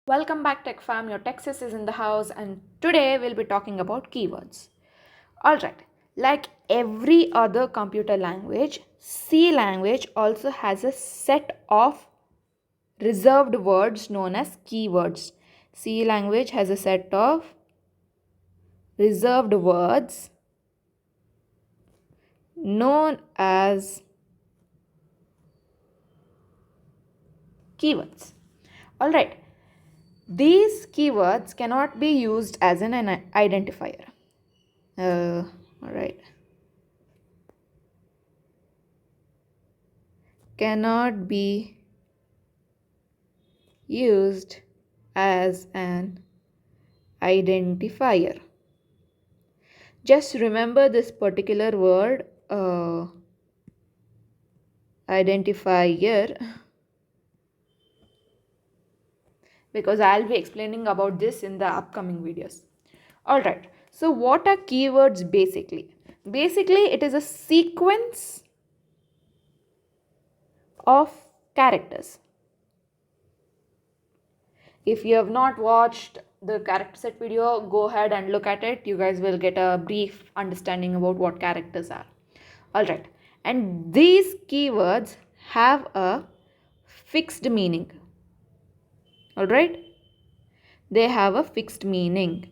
Welcome back, Tech Fam. Your Techsys is in the house, and today we'll be talking about keywords. Alright, like every other computer language, C language also has a set of reserved words known as keywords. C language has a set of reserved words known as keywords. Alright, these keywords cannot be used as an identifier. Alright. Cannot be used as an identifier. Just remember this particular word, identifier, because I'll be explaining about this in the upcoming videos. Alright, so what are keywords basically? Basically, it is a sequence of characters. If you have not watched the character set video, go ahead and look at it. You guys will get a brief understanding about what characters are. Alright, and these keywords have a fixed meaning. Alright, they have a fixed meaning.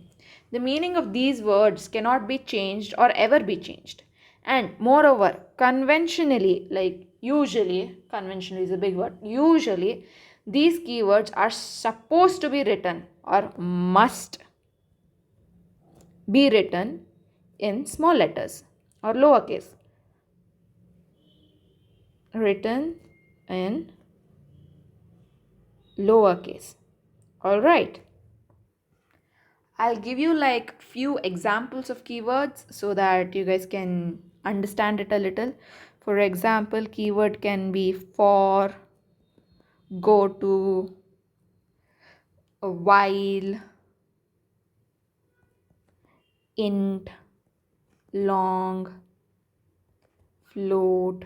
The meaning of these words cannot be changed or ever be changed. And moreover, conventionally, like usually, conventionally is a big word, usually these keywords are supposed to be written or must be written in small letters or lowercase. Written in lowercase. Alright. I'll give you like few examples of keywords so that you guys can understand it a little. For example, keyword can be for, go to, while, int, long, float.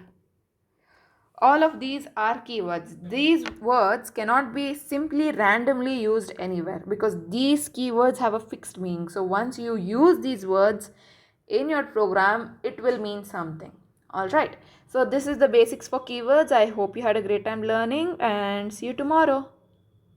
All of these are keywords. These words cannot be simply randomly used anywhere because these keywords have a fixed meaning. So once you use these words in your program, it will mean something. Alright. So this is the basics for keywords. I hope you had a great time learning and see you tomorrow.